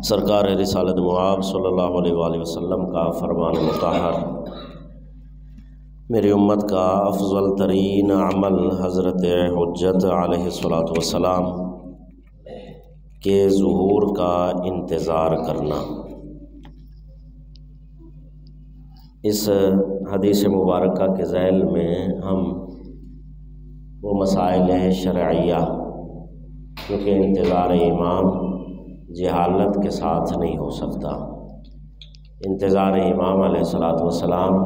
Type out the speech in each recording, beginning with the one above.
سرکار رسالت مآب صلی اللہ علیہ وآلہ وسلم کا فرمان مطہر، میری امت کا افضل ترین عمل حضرت حجت علیہ الصلوۃ والسلام کے ظہور کا انتظار کرنا۔ اس حدیث مبارکہ کے ذیل میں ہم وہ مسائل شرعیہ کیونکہ انتظار امام جہالت کے ساتھ نہیں ہو سکتا۔ انتظار امام علیہ الصلوۃ والسلام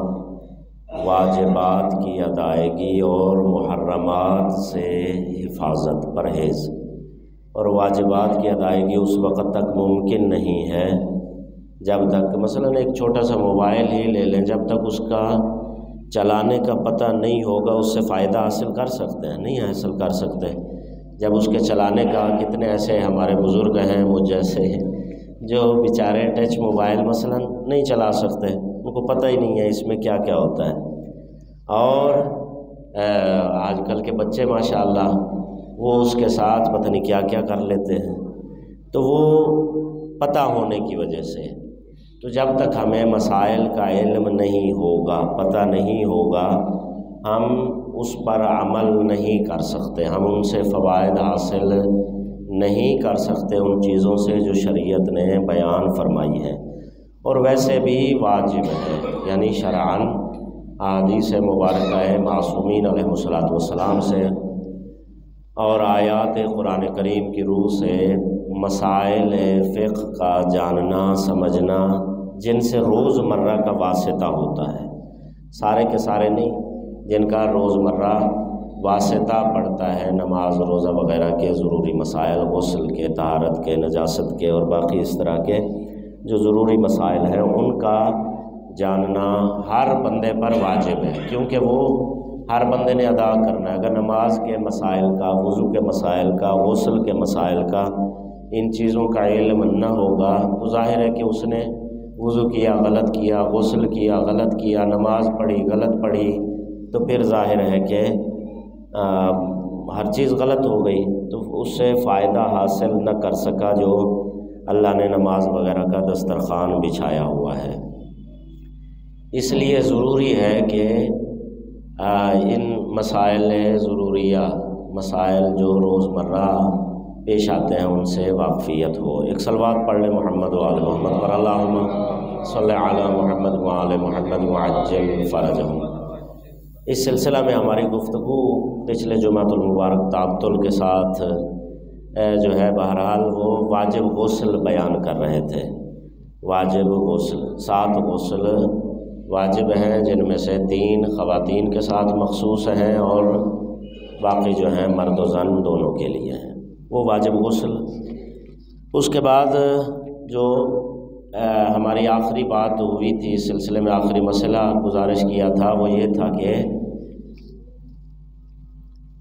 واجبات کی ادائیگی اور محرمات سے حفاظت پرہیز، اور واجبات کی ادائیگی اس وقت تک ممکن نہیں ہے جب تک مثلاً ایک چھوٹا سا موبائل ہی لے لیں، جب تک اس کا چلانے کا پتہ نہیں ہوگا اس سے فائدہ حاصل کر سکتے ہیں؟ نہیں حاصل کر سکتے۔ جب اس کے چلانے کا کتنے ایسے ہمارے بزرگ ہیں مجھ جیسے جو بیچارے ٹچ موبائل مثلاً نہیں چلا سکتے، ان کو پتہ ہی نہیں ہے اس میں کیا کیا ہوتا ہے، اور آج کل کے بچے ماشاءاللہ وہ اس کے ساتھ پتہ نہیں کیا کیا کر لیتے ہیں، تو وہ پتہ ہونے کی وجہ سے، تو جب تک ہمیں مسائل کا علم نہیں ہوگا، پتہ نہیں ہوگا، ہم اس پر عمل نہیں کر سکتے، ہم ان سے فوائد حاصل نہیں کر سکتے، ان چیزوں سے جو شریعت نے بیان فرمائی ہیں، اور ویسے بھی واجب ہے، یعنی شرعاً احادیث مبارکہ معصومین علیہ الصلوۃ والسلام سے اور آیات قرآن کریم کی روح سے مسائل فقہ کا جاننا سمجھنا، جن سے روزمرہ کا واسطہ ہوتا ہے، سارے کے سارے نہیں، جن کا روزمرہ واسطہ پڑتا ہے، نماز روزہ وغیرہ کے ضروری مسائل، غسل کے، طہارت کے، نجاست کے، اور باقی اس طرح کے جو ضروری مسائل ہیں ان کا جاننا ہر بندے پر واجب ہے، کیونکہ وہ ہر بندے نے ادا کرنا ہے۔ اگر نماز کے مسائل کا، وضو کے مسائل کا، غسل کے مسائل کا، ان چیزوں کا علم نہ ہوگا تو ظاہر ہے کہ اس نے وضو کیا غلط کیا، غسل کیا غلط کیا، نماز پڑھی غلط پڑھی، تو پھر ظاہر ہے کہ ہر چیز غلط ہو گئی، تو اس سے فائدہ حاصل نہ کر سکا جو اللہ نے نماز وغیرہ کا دسترخوان بچھایا ہوا ہے۔ اس لیے ضروری ہے کہ ان مسائل ضروریہ، مسائل جو روزمرہ پیش آتے ہیں ان سے واقفیت ہو۔ ایک صلوات پڑھ لیں محمد و آل محمد پر، اللہم صلی علی محمد و آل محمد وعجل فرجہم۔ اس سلسلہ میں ہماری گفتگو پچھلے جمعۃ المبارک تعطل کے ساتھ جو ہے بہرحال وہ واجب غسل بیان کر رہے تھے۔ واجب غسل، 7 غسل واجب ہیں، جن میں سے 3 خواتین کے ساتھ مخصوص ہیں اور باقی جو ہیں مرد و زن دونوں کے لیے ہیں، وہ واجب غسل۔ اس کے بعد جو ہماری آخری بات ہوئی تھی اس سلسلے میں، آخری مسئلہ گزارش کیا تھا، وہ یہ تھا کہ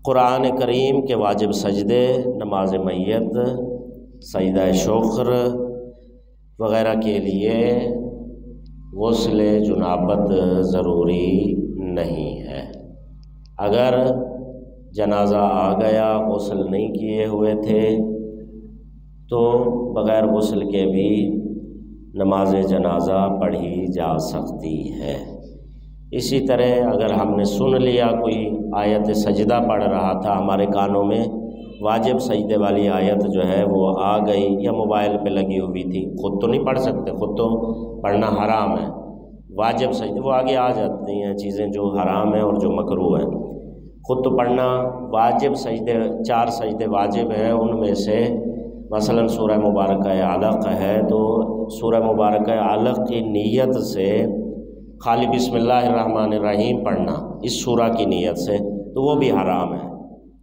قرآن کریم کے واجب سجدے، نماز میت، سجدہ شکر وغیرہ کے لیے غسل جنابت ضروری نہیں ہے۔ اگر جنازہ آ گیا، غسل نہیں کیے ہوئے تھے، تو بغیر غسل کے بھی نماز جنازہ پڑھی جا سکتی ہے۔ اسی طرح اگر ہم نے سن لیا کوئی آیت سجدہ پڑھ رہا تھا ہمارے کانوں میں، واجب سجدے والی آیت جو ہے وہ آ گئی یا موبائل پہ لگی ہوئی تھی، خود تو نہیں پڑھ سکتے، خود تو پڑھنا حرام ہے، واجب سجدے وہ آگے آ جاتی ہیں چیزیں جو حرام ہیں اور جو مکروہ ہیں، خود تو پڑھنا واجب سجدے 4 سجدے واجب ہیں، ان میں سے مثلا سورہ مبارکہ علق ہے، تو سورہ مبارکہ علق کی نیت سے خالی بسم اللہ الرحمن الرحیم پڑھنا، اس سورہ کی نیت سے، تو وہ بھی حرام ہے،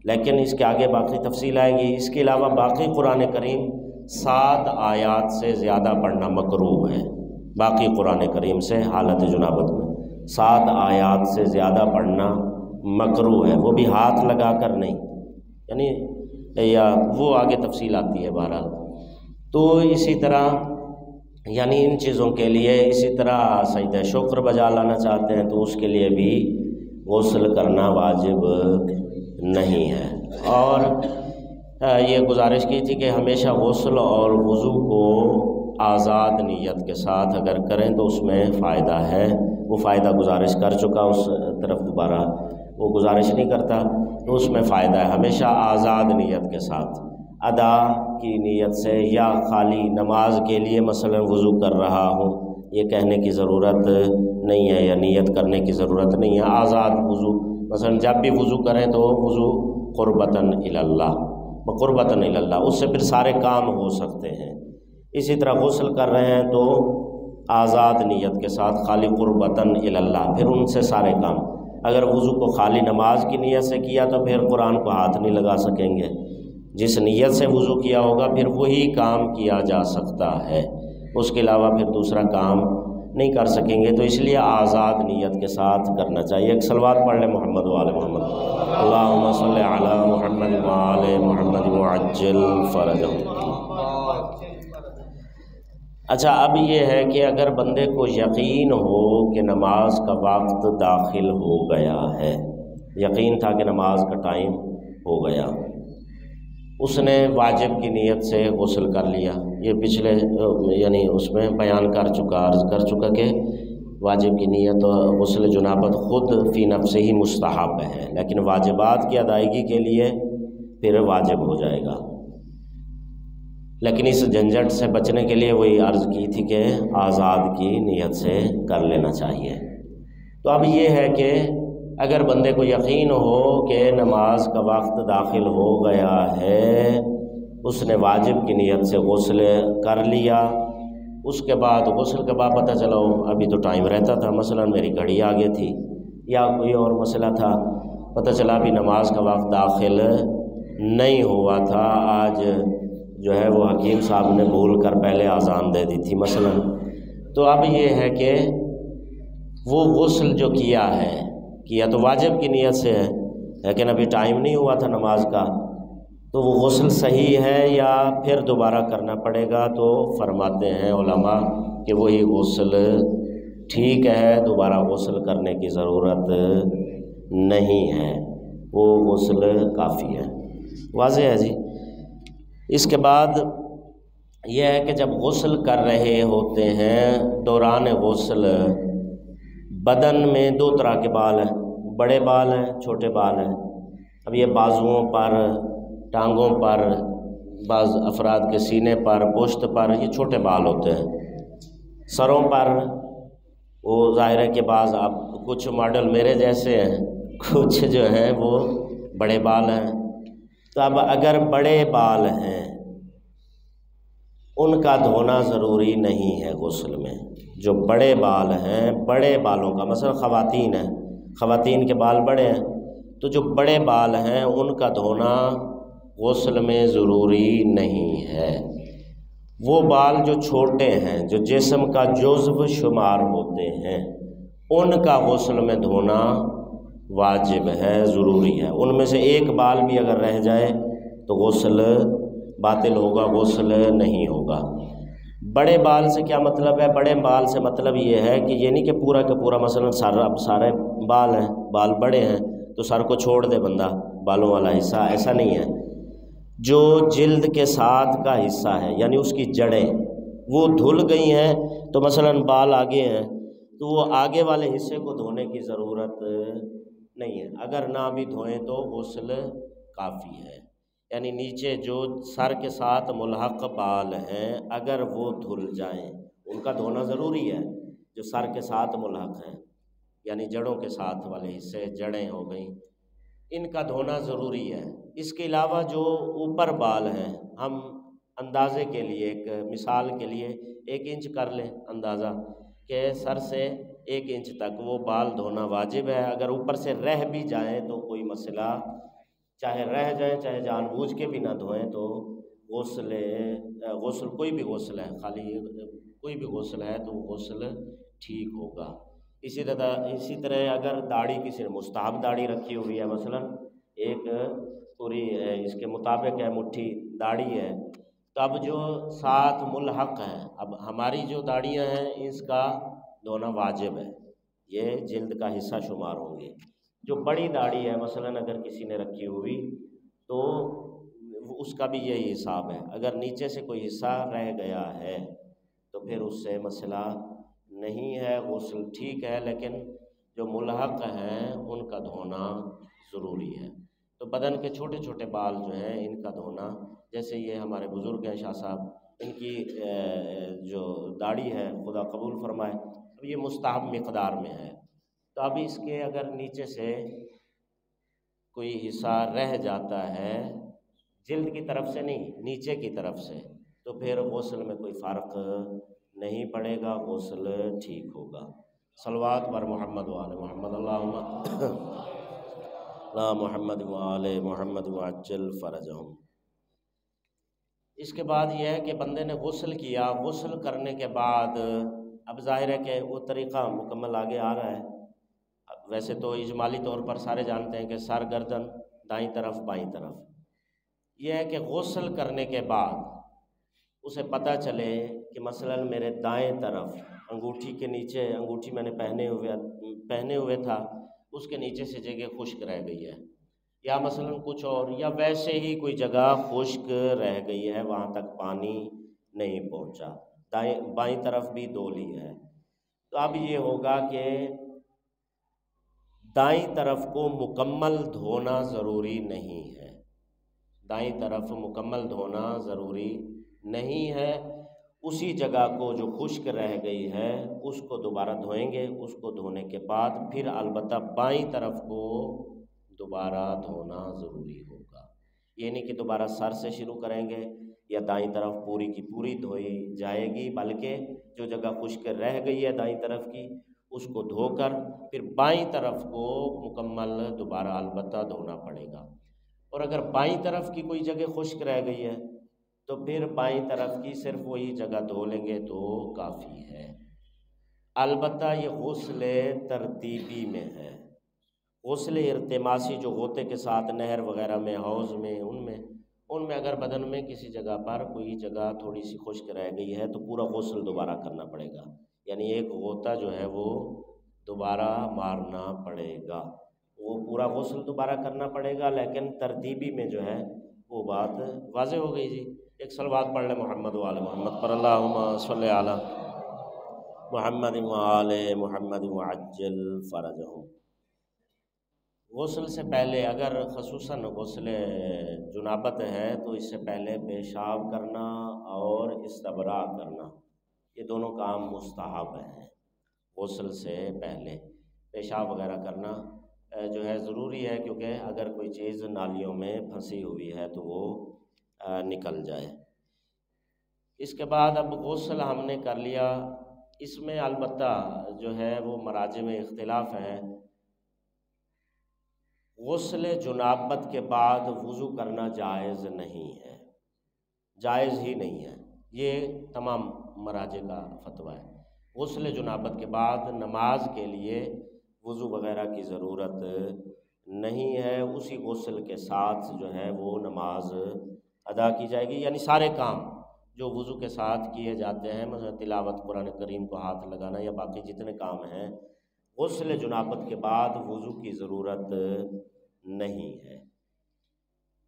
لیکن اس کے آگے باقی تفصیل آئے گی۔ اس کے علاوہ باقی قرآن کریم 7 آیات سے زیادہ پڑھنا مکروہ ہے، باقی قرآن کریم سے حالت جنابت میں 7 آیات سے زیادہ پڑھنا مکروہ ہے، وہ بھی ہاتھ لگا کر نہیں، یعنی یا وہ آگے تفصیل آتی ہے بہرحال۔ تو اسی طرح یعنی ان چیزوں کے لیے، اسی طرح سجدہ شکر بجا لانا چاہتے ہیں تو اس کے لیے بھی غسل کرنا واجب نہیں ہے۔ اور یہ گزارش کی تھی کہ ہمیشہ غسل اور وضو کو آزاد نیت کے ساتھ اگر کریں تو اس میں فائدہ ہے۔ وہ فائدہ گزارش کر چکا، اس طرف دوبارہ وہ گزارش نہیں کرتا، تو اس میں فائدہ ہے۔ ہمیشہ آزاد نیت کے ساتھ ادا کی نیت سے، یا خالی نماز کے لیے مثلا وضو کر رہا ہوں یہ کہنے کی ضرورت نہیں ہے، یا نیت کرنے کی ضرورت نہیں ہے۔ آزاد وضو، مثلا جب بھی وضو کریں تو وضو قربتاً الی اللہ، قربتاً الی اللہ، اس سے پھر سارے کام ہو سکتے ہیں۔ اسی طرح غسل کر رہے ہیں تو آزاد نیت کے ساتھ خالی قربتاً الی اللہ، پھر ان سے سارے کام۔ اگر وضو کو خالی نماز کی نیت سے کیا تو پھر قرآن کو ہاتھ نہیں لگا سکیں گے۔ جس نیت سے وضو کیا ہوگا پھر وہی کام کیا جا سکتا ہے، اس کے علاوہ پھر دوسرا کام نہیں کر سکیں گے۔ تو اس لیے آزاد نیت کے ساتھ کرنا چاہیے۔ ایک صلوات پڑھ لیں محمد وآل محمد، اللہم صلی علی محمد وآل محمد وعجل فرجہم۔ اچھا، اب یہ ہے کہ اگر بندے کو یقین ہو کہ نماز کا وقت داخل ہو گیا ہے، یقین تھا کہ نماز کا ٹائم ہو گیا، اس نے واجب کی نیت سے غسل کر لیا۔ یہ پچھلے یعنی اس میں بیان کر چکا، عرض کر چکا کہ واجب کی نیت غسل جنابت خود فی نفسہ ہی مستحب ہے، لیکن واجبات کی ادائیگی کے لیے پھر واجب ہو جائے گا۔ لیکن اس جھنجھٹ سے بچنے کے لیے وہی عرض کی تھی کہ آزاد کی نیت سے کر لینا چاہیے۔ تو اب یہ ہے کہ اگر بندے کو یقین ہو کہ نماز کا وقت داخل ہو گیا ہے، اس نے واجب کی نیت سے غسل کر لیا، اس کے بعد غسل کے بعد پتہ چلا ابھی تو ٹائم رہتا تھا، مثلا میری گھڑی آگے تھی یا کوئی اور مسئلہ تھا، پتہ چلا ابھی نماز کا وقت داخل نہیں ہوا تھا، آج جو ہے وہ حکیم صاحب نے بھول کر پہلے اذان دے دی تھی مثلا، تو اب یہ ہے کہ وہ غسل جو کیا تو واجب کی نیت سے ہے، لیکن ابھی ٹائم نہیں ہوا تھا نماز کا، تو وہ غسل صحیح ہے یا پھر دوبارہ کرنا پڑے گا؟ تو فرماتے ہیں علماء کہ وہی غسل ٹھیک ہے، دوبارہ غسل کرنے کی ضرورت نہیں ہے، وہ غسل کافی ہے۔ واضح ہے جی؟ اس کے بعد یہ ہے کہ جب غسل کر رہے ہوتے ہیں، دوران غسل بدن میں دو طرح کے بال ہیں، بڑے بال ہیں، چھوٹے بال ہیں۔ اب یہ بازوؤں پر، ٹانگوں پر، بعض افراد کے سینے پر، پشت پر یہ چھوٹے بال ہوتے ہیں۔ سروں پر وہ ظاہر ہے کہ بعض اب کچھ ماڈل میرے جیسے ہیں، کچھ جو ہیں وہ بڑے بال ہیں۔ تو اب اگر بڑے بال ہیں ان کا دھونا ضروری نہیں ہے غسل میں۔ جو بڑے بال ہیں، بڑے بالوں کا، مثلا خواتین ہیں، خواتین کے بال بڑے ہیں، تو جو بڑے بال ہیں ان کا دھونا غسل میں ضروری نہیں ہے۔ وہ بال جو چھوٹے ہیں، جو جسم کا جزو شمار ہوتے ہیں، ان کا غسل میں دھونا واجب ہے، ضروری ہے۔ ان میں سے ایک بال بھی اگر رہ جائے تو غسل باطل ہوگا، غسل نہیں ہوگا۔ بڑے بال سے کیا مطلب ہے؟ بڑے بال سے مطلب یہ ہے کہ یہ نہیں کہ پورا کا پورا مثلا سارے بال ہیں، بال بڑے ہیں تو سر کو چھوڑ دے بندہ، بالوں والا حصہ، ایسا نہیں ہے۔ جو جلد کے ساتھ کا حصہ ہے، یعنی اس کی جڑیں وہ دھل گئی ہیں، تو مثلا بال آگے ہیں تو وہ آگے والے حصے کو دھونے کی ضرورت نہیں ہے، اگر نہ بھی دھوئیں تو غسل کافی ہے۔ یعنی نیچے جو سر کے ساتھ ملحق بال ہیں اگر وہ دھل جائیں، ان کا دھونا ضروری ہے، جو سر کے ساتھ ملحق ہیں، یعنی جڑوں کے ساتھ والے حصے، جڑیں ہو گئیں، ان کا دھونا ضروری ہے۔ اس کے علاوہ جو اوپر بال ہیں، ہم اندازے کے لیے، ایک مثال کے لیے 1 انچ کر لیں اندازہ کہ سر سے 1 انچ تک وہ بال دھونا واجب ہے۔ اگر اوپر سے رہ بھی جائیں تو کوئی مسئلہ، چاہے رہ جائیں چاہے جان بوجھ کے بھی نہ دھوئیں، تو غسل کوئی بھی غسل ہے، خالی کوئی بھی غسل ہے تو وہ غسل ٹھیک ہوگا۔ اسی طرح اگر داڑھی کسی نے مستحب داڑھی رکھی ہوئی ہے، مثلا ایک پوری اس کے مطابق ہے، مٹھی داڑھی ہے، تب جو ساتھ ملحق ہے، اب ہماری جو داڑیاں ہیں اس کا دھونا واجب ہے، یہ جلد کا حصہ شمار ہوں گے۔ جو بڑی داڑھی ہے مثلا اگر کسی نے رکھی ہوئی تو اس کا بھی یہی حساب ہے، اگر نیچے سے کوئی حصہ رہ گیا ہے تو پھر اس سے مسئلہ نہیں ہے، غسل ٹھیک ہے، لیکن جو ملحق ہیں ان کا دھونا ضروری ہے۔ تو بدن کے چھوٹے چھوٹے بال جو ہیں ان کا دھونا، جیسے یہ ہمارے بزرگ ہیں شاہ صاحب، ان کی جو داڑھی ہے خدا قبول فرمائے، اب یہ مستحب مقدار میں ہے، تو اب اس کے اگر نیچے سے کوئی حصہ رہ جاتا ہے، جلد کی طرف سے نہیں، نیچے کی طرف سے، تو پھر غسل میں کوئی فرق نہیں پڑے گا، غسل ٹھیک ہوگا۔ صلوات بر محمد وآل محمد، اللہم لا محمد وآل محمد وعجل فرجہم۔ اس کے بعد یہ ہے کہ بندے نے غسل کیا، غسل کرنے کے بعد اب ظاہر ہے کہ وہ طریقہ مکمل آگے آ رہا ہے۔ ویسے تو اجمالی طور پر سارے جانتے ہیں کہ سر گردن دائیں طرف بائیں طرف، یہ ہے کہ غسل کرنے کے بعد اسے پتہ چلے کہ مثلاً میرے دائیں طرف انگوٹھی کے نیچے، انگوٹھی میں نے پہنے ہوئے تھا، اس کے نیچے سے جگہ خشک رہ گئی ہے، یا مثلاً کچھ اور، یا ویسے ہی کوئی جگہ خشک رہ گئی ہے، وہاں تک پانی نہیں پہنچا، بائیں طرف بھی دھو لی ہے، تو اب یہ ہوگا کہ دائیں طرف کو مکمل دھونا ضروری نہیں ہے، دائیں طرف مکمل دھونا ضروری نہیں ہے، اسی جگہ کو جو خشک رہ گئی ہے اس کو دوبارہ دھوئیں گے، اس کو دھونے کے بعد پھر البتہ بائیں طرف کو دوبارہ دھونا ضروری ہوگا، یہ نہیں کہ دوبارہ سر سے شروع کریں گے یا دائیں طرف پوری کی پوری دھوئی جائے گی، بلکہ جو جگہ خشک رہ گئی ہے دائیں طرف کی اس کو دھو کر پھر بائیں طرف کو مکمل دوبارہ البتہ دھونا پڑے گا، اور اگر بائیں طرف کی کوئی جگہ خشک رہ گئی ہے تو پھر بائیں طرف کی صرف وہی جگہ دھو لیں گے تو کافی ہے۔ البتہ یہ غسل ترتیبی میں ہے، غسل ارتماسی جو غوطے کے ساتھ نہر وغیرہ میں، حوض میں، ان میں اگر بدن میں کسی جگہ پر کوئی جگہ تھوڑی سی خشک رہ گئی ہے تو پورا غسل دوبارہ کرنا پڑے گا، یعنی ایک غوطہ جو ہے وہ دوبارہ مارنا پڑے گا، وہ پورا غسل دوبارہ کرنا پڑے گا، لیکن ترتیبی میں جو ہے وہ بات واضح ہو گئی جی۔ ایک صلوات پڑھ لیں محمد وآل محمد پر، اللہم صلی علی محمد وآل محمد وعجل فرجہم۔ غسل سے پہلے اگر خصوصاً غسل جنابت ہے تو اس سے پہلے پیشاب کرنا اور استبراء کرنا، یہ دونوں کام مستحب ہیں۔ غسل سے پہلے پیشاب وغیرہ کرنا جو ہے ضروری ہے، کیونکہ اگر کوئی چیز نالیوں میں پھنسی ہوئی ہے تو وہ نکل جائے۔ اس کے بعد اب غسل ہم نے کر لیا، اس میں البتہ جو ہے وہ مراجع میں اختلاف ہے، غسل جنابت کے بعد وضو کرنا جائز نہیں ہے، جائز ہی نہیں ہے، یہ تمام مراجع کا فتویٰ ہے۔ غسل جنابت کے بعد نماز کے لیے وضو وغیرہ کی ضرورت نہیں ہے، اسی غسل کے ساتھ جو ہے وہ نماز ادا کی جائے گی، یعنی سارے کام جو وضو کے ساتھ کیے جاتے ہیں، مثلا تلاوت قرآن کریم کو ہاتھ لگانا یا باقی جتنے کام ہیں، غسل جنابت کے بعد وضو کی ضرورت نہیں ہے۔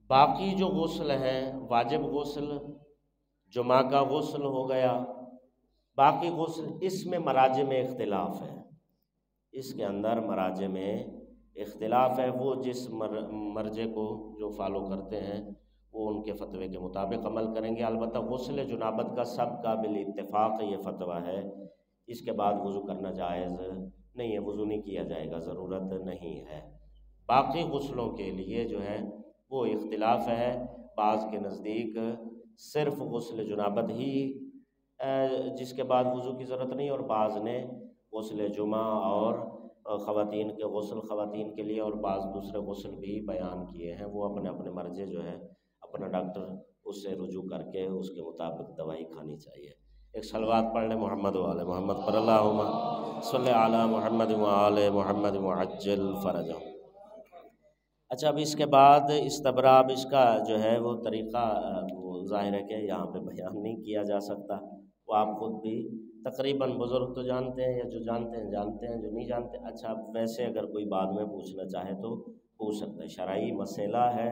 باقی جو غسل ہیں، واجب غسل، جمعہ کا غسل ہو گیا، باقی غسل، اس میں مراجع میں اختلاف ہے، اس کے اندر مراجع میں اختلاف ہے، وہ جس مرجع کو جو فالو کرتے ہیں وہ ان کے فتوے کے مطابق عمل کریں گے۔ البتہ غسل جنابت کا سب کا بالاتفاق یہ فتویٰ ہے، اس کے بعد وضو کرنا جائز نہیں ہے، وضو نہیں کیا جائے گا، ضرورت نہیں ہے۔ باقی غسلوں کے لیے جو ہے وہ اختلاف ہے، بعض کے نزدیک صرف غسل جنابت ہی جس کے بعد وضو کی ضرورت نہیں، اور بعض نے غسل جمعہ اور خواتین کے غسل خواتین کے لیے اور بعض دوسرے غسل بھی بیان کیے ہیں، وہ اپنے اپنے مرجع جو ہے اپنا ڈاکٹر اس سے رجوع کر کے اس کے مطابق دوائی کھانی چاہیے۔ ایک صلوات پڑھ لیں محمد وآل محمد پر، اللہم صلی علی محمد وآل محمد وعجل فرجہم۔ اچھا، اب اس کے بعد استبراء، اب اس کا جو ہے وہ طریقہ وہ ظاہر ہے کہ یہاں پہ بیان نہیں کیا جا سکتا، وہ آپ خود بھی تقریباً بزرگ تو جانتے ہیں، یا جو جانتے ہیں جانتے ہیں، جو نہیں جانتے اچھا اب ویسے اگر کوئی بعد میں پوچھنا چاہے تو پوچھ سکتا ہے، شرعی مسئلہ ہے،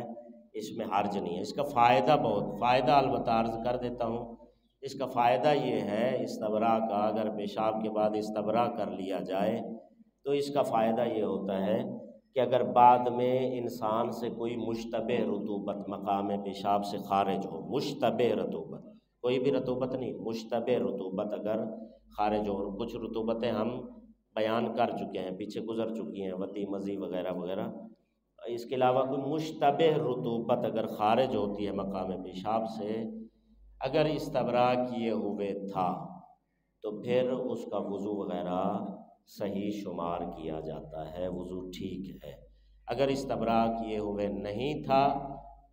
اس میں حرج نہیں ہے، اس کا فائدہ بہت، فائدہ البتہ عرض کر دیتا ہوں اس کا فائدہ یہ ہے استبراء کا، اگر پیشاب کے بعد استبراء کر لیا جائے تو اس کا فائدہ یہ ہوتا ہے کہ اگر بعد میں انسان سے کوئی مشتبہ رطوبت مقام پیشاب سے خارج ہو، مشتبہ رطوبت، کوئی بھی رطوبت نہیں، مشتبہ رطوبت اگر خارج ہو، اور کچھ رطوبتیں ہم بیان کر چکے ہیں، پیچھے گزر چکی ہیں، وطی مزی وغیرہ وغیرہ، اس کے علاوہ کوئی مشتبہ رطوبت اگر خارج ہوتی ہے مقام پیشاب سے، اگر استبراء کیے ہوئے تھا تو پھر اس کا وضو وغیرہ صحیح شمار کیا جاتا ہے، وضو ٹھیک ہے۔ اگر استبراء کیے ہوئے نہیں تھا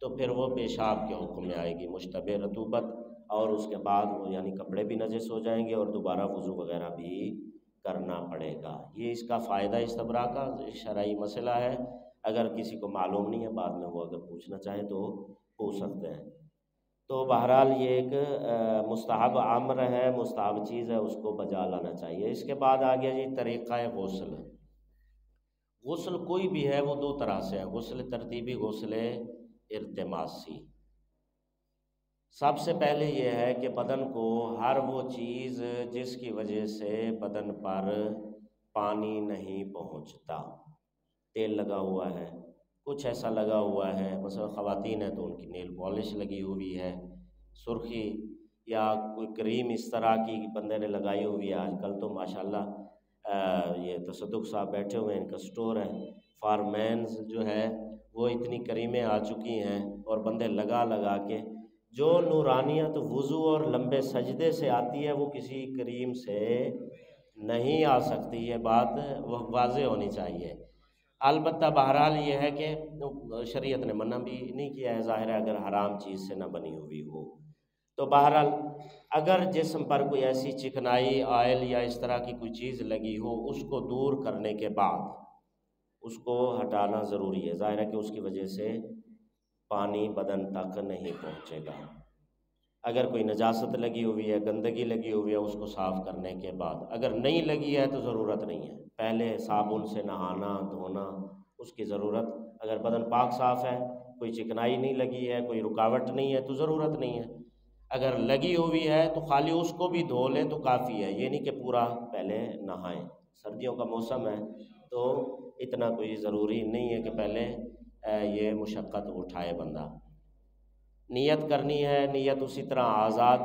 تو پھر وہ پیشاب کے حکم میں آئے گی مشتبہ رطوبت، اور اس کے بعد وہ یعنی کپڑے بھی نجس ہو جائیں گے اور دوبارہ وضو وغیرہ بھی کرنا پڑے گا۔ یہ اس کا فائدہ استبراء کا شرعی مسئلہ ہے، اگر کسی کو معلوم نہیں ہے بعد میں وہ اگر پوچھنا چاہے تو پوچھ سکتے ہیں۔ تو بہرحال یہ ایک مستحب امر ہے، مستحب چیز ہے، اس کو بجا لانا چاہیے۔ اس کے بعد آ گیا جی طریقہ غسل۔ غسل کوئی بھی ہے وہ دو طرح سے ہے، غسل ترتیبی، غسل ارتماسی۔ سب سے پہلے یہ ہے کہ بدن کو ہر وہ چیز جس کی وجہ سے بدن پر پانی نہیں پہنچتا، تیل لگا ہوا ہے، کچھ ایسا لگا ہوا ہے، مثلا خواتین ہیں تو ان کی نیل پالش لگی ہوئی ہے، سرخی یا کوئی کریم اس طرح کی بندے نے لگائی ہوئی ہے۔ آج کل تو ماشاءاللہ یہ تصدق صاحب بیٹھے ہوئے ہیں، ان کا سٹور ہے، فارمینز جو ہے وہ اتنی کریمیں آ چکی ہیں اور بندے لگا لگا کے، جو نورانیت وضو اور لمبے سجدے سے آتی ہے وہ کسی کریم سے نہیں آ سکتی، یہ بات واضح ہونی چاہیے۔ البتہ بہرحال یہ ہے کہ شریعت نے منع بھی نہیں کیا ہے، ظاہر ہے اگر حرام چیز سے نہ بنی ہوئی ہو تو۔ بہرحال اگر جسم پر کوئی ایسی چکنائی، آئل یا اس طرح کی کوئی چیز لگی ہو، اس کو دور کرنے کے بعد اس کو ہٹانا ضروری ہے، ظاہر ہے کہ اس کی وجہ سے پانی بدن تک نہیں پہنچے گا۔ اگر کوئی نجاست لگی ہوئی ہے، گندگی لگی ہوئی ہے، اس کو صاف کرنے کے بعد، اگر نہیں لگی ہے تو ضرورت نہیں ہے، پہلے صابن سے نہانا دھونا اس کی ضرورت، اگر بدن پاک صاف ہے، کوئی چکنائی نہیں لگی ہے، کوئی رکاوٹ نہیں ہے تو ضرورت نہیں ہے۔ اگر لگی ہوئی ہے تو خالی اس کو بھی دھو لیں تو کافی ہے، یہ نہیں کہ پورا پہلے نہائیں۔ سردیوں کا موسم ہے تو اتنا کوئی ضروری نہیں ہے کہ پہلے یہ مشقت اٹھائے بندہ۔ نیت کرنی ہے، نیت اسی طرح آزاد۔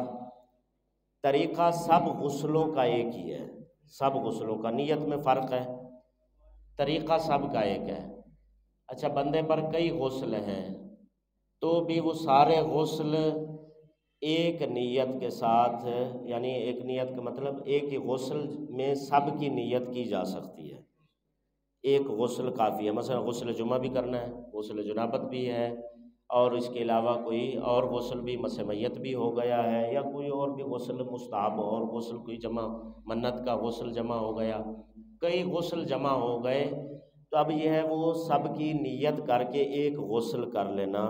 طریقہ سب غسلوں کا ایک ہی ہے، سب غسلوں کا، نیت میں فرق ہے، طریقہ سب کا ایک ہے۔ اچھا بندے پر کئی غسل ہیں تو بھی وہ سارے غسل ایک نیت کے ساتھ، یعنی ایک نیت کا مطلب ایک ہی غسل میں سب کی نیت کی جا سکتی ہے، ایک غسل کافی ہے۔ مثلا غسل جمعہ بھی کرنا ہے، غسل جنابت بھی ہے، اور اس کے علاوہ کوئی اور غسل بھی، مس میت بھی ہو گیا ہے، یا کوئی اور بھی غسل مستحب اور غسل کوئی جمع، منت کا غسل جمع ہو گیا، کئی غسل جمع ہو گئے، تو اب یہ ہے وہ سب کی نیت کر کے ایک غسل کر لینا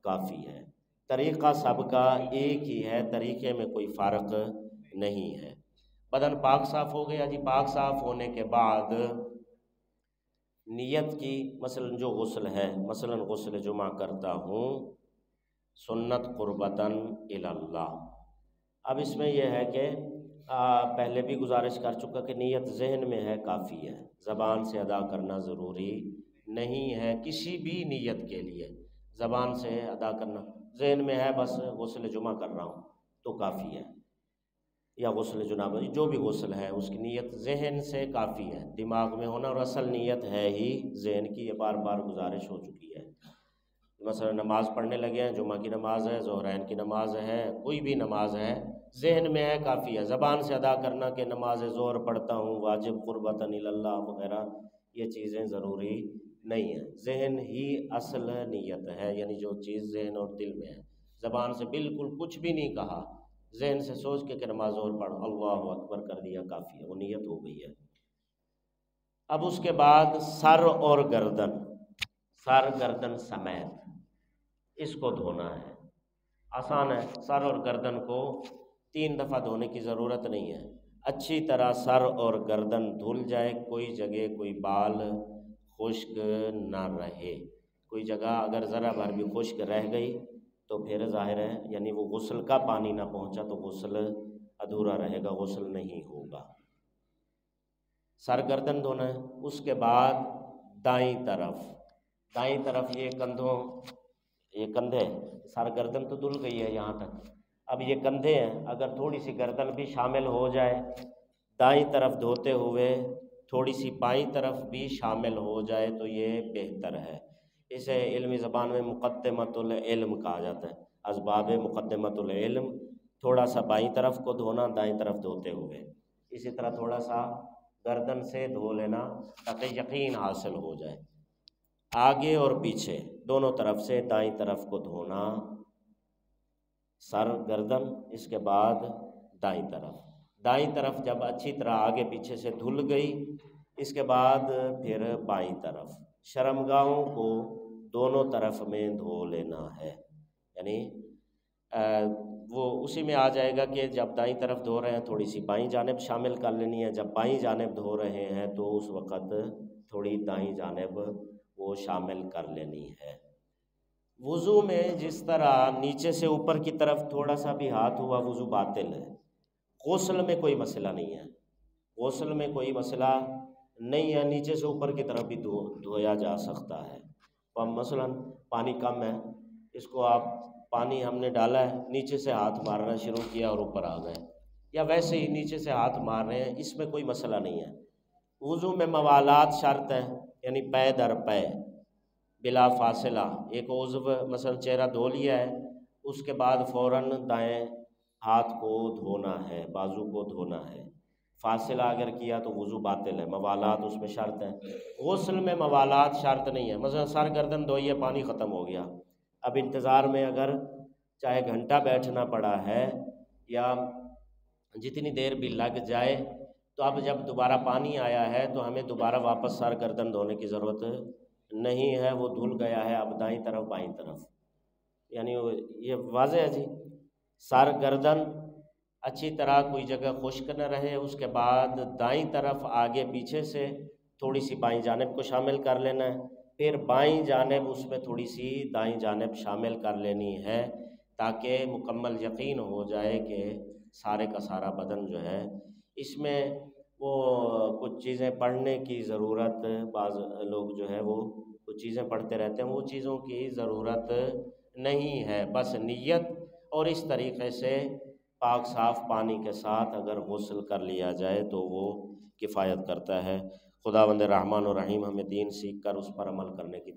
کافی ہے۔ طریقہ سب کا ایک ہی ہے، طریقے میں کوئی فرق نہیں ہے۔ بدن پاک صاف ہو گیا جی، پاک صاف ہونے کے بعد نیت کی، مثلا جو غسل ہے، مثلا غسل جمعہ کرتا ہوں سنت قربتاً الی اللہ۔ اب اس میں یہ ہے کہ پہلے بھی گزارش کر چکا کہ نیت ذہن میں ہے کافی ہے، زبان سے ادا کرنا ضروری نہیں ہے کسی بھی نیت کے لیے، زبان سے ادا کرنا، ذہن میں ہے بس غسل جمعہ کر رہا ہوں تو کافی ہے، یا غسل جنابت، جو بھی غسل ہے اس کی نیت ذہن سے کافی ہے، دماغ میں ہونا، اور اصل نیت ہے ہی ذہن کی، یہ بار بار گزارش ہو چکی ہے۔ مثلا نماز پڑھنے لگے ہیں، جمعہ کی نماز ہے، ظہرین کی نماز ہے، کوئی بھی نماز ہے، ذہن میں ہے کافی ہے، زبان سے ادا کرنا کہ نماز ظہر پڑھتا ہوں واجب قربتاً الی اللہ وغیرہ، یہ چیزیں ضروری نہیں ہیں، ذہن ہی اصل نیت ہے، یعنی جو چیز ذہن اور دل میں ہے، زبان سے بالکل کچھ بھی نہیں کہا، ذہن سے سوچ کے کہ نماز ظہر پڑھ، اللہ اکبر کر دیا، کافی ہے، وہ نیت ہو گئی ہے۔ اب اس کے بعد سر اور گردن، سر گردن سمیت اس کو دھونا ہے، آسان ہے، سر اور گردن کو 3 دفعہ دھونے کی ضرورت نہیں ہے، اچھی طرح سر اور گردن دھل جائے، کوئی جگہ کوئی بال خشک نہ رہے، کوئی جگہ اگر ذرا بھر بھی خشک رہ گئی تو پھر ظاہر ہے یعنی وہ غسل کا پانی نہ پہنچا تو غسل ادھورا رہے گا، غسل نہیں ہوگا۔ سر گردن دھونا ہے، اس کے بعد دائیں طرف یہ کندھوں، یہ کندھے، سر گردن تو دھل گئی ہے یہاں تک، اب یہ کندھے ہیں، اگر تھوڑی سی گردن بھی شامل ہو جائے دائیں طرف دھوتے ہوئے، تھوڑی سی بائیں طرف بھی شامل ہو جائے تو یہ بہتر ہے۔ اسے علمی زبان میں مقدمۃ العلم کہا جاتا ہے، اسباب مقدمۃ العلم، تھوڑا سا بائیں طرف کو دھونا دائیں طرف دھوتے ہوئے، اسی طرح تھوڑا سا گردن سے دھو لینا تاکہ یقین حاصل ہو جائے۔ آگے اور پیچھے دونوں طرف سے دائیں طرف کو دھونا، سر گردن، اس کے بعد دائیں طرف جب اچھی طرح آگے پیچھے سے دھل گئی، اس کے بعد پھر بائیں طرف، شرمگاہوں کو دونوں طرف میں دھو لینا ہے، یعنی وہ اسی میں آ جائے گا کہ جب دائیں طرف دھو رہے ہیں تھوڑی سی بائیں جانب شامل کر لینی ہے، جب بائیں جانب دھو رہے ہیں تو اس وقت تھوڑی دائیں جانب وہ شامل کر لینی ہے۔ وضو میں جس طرح نیچے سے اوپر کی طرف تھوڑا سا بھی ہاتھ ہوا وضو باطل ہے، غسل میں کوئی مسئلہ نہیں ہے، غسل میں کوئی مسئلہ نہیں ہے، نیچے سے اوپر کی طرف بھی دھویا جا سکتا ہے۔ اب مثلا پانی کم ہے، اس کو آپ پانی ہم نے ڈالا ہے، نیچے سے ہاتھ مارنا شروع کیا اور اوپر آ گئے، یا ویسے ہی نیچے سے ہاتھ مار رہے ہیں، اس میں کوئی مسئلہ نہیں ہے۔ وضو میں موالات شرط ہے، یعنی پے در پے بلا فاصلہ، ایک عضو مثلا چہرہ دھو لیا ہے، اس کے بعد فوراً دائیں ہاتھ کو دھونا ہے، بازو کو دھونا ہے، فاصلہ اگر کیا تو وضو باطل ہے، موالات اس میں شرط ہے۔ غسل میں موالات شرط نہیں ہے، مثلا سر گردن دھوئیے پانی ختم ہو گیا، اب انتظار میں اگر چاہے گھنٹہ بیٹھنا پڑا ہے یا جتنی دیر بھی لگ جائے تو اب جب دوبارہ پانی آیا ہے تو ہمیں دوبارہ واپس سر گردن دھونے کی ضرورت نہیں ہے، وہ دھل گیا ہے، اب دائیں طرف بائیں طرف، یعنی یہ واضح ہے جی۔ سر گردن اچھی طرح کوئی جگہ خشک نہ رہے، اس کے بعد دائیں طرف آگے پیچھے سے تھوڑی سی بائیں جانب کو شامل کر لینا ہے، پھر بائیں جانب اس میں تھوڑی سی دائیں جانب شامل کر لینی ہے تاکہ مکمل یقین ہو جائے کہ سارے کا سارا بدن جو ہے اس میں وہ کچھ چیزیں پڑھنے کی ضرورت، بعض لوگ جو ہے وہ کچھ چیزیں پڑھتے رہتے ہیں، وہ چیزوں کی ضرورت نہیں ہے، بس نیت اور اس طریقے سے پاک صاف پانی کے ساتھ اگر غسل کر لیا جائے تو وہ کفایت کرتا ہے۔ خداوند رحمان و رحیم ہمیں دین سیکھ کر اس پر عمل کرنے کی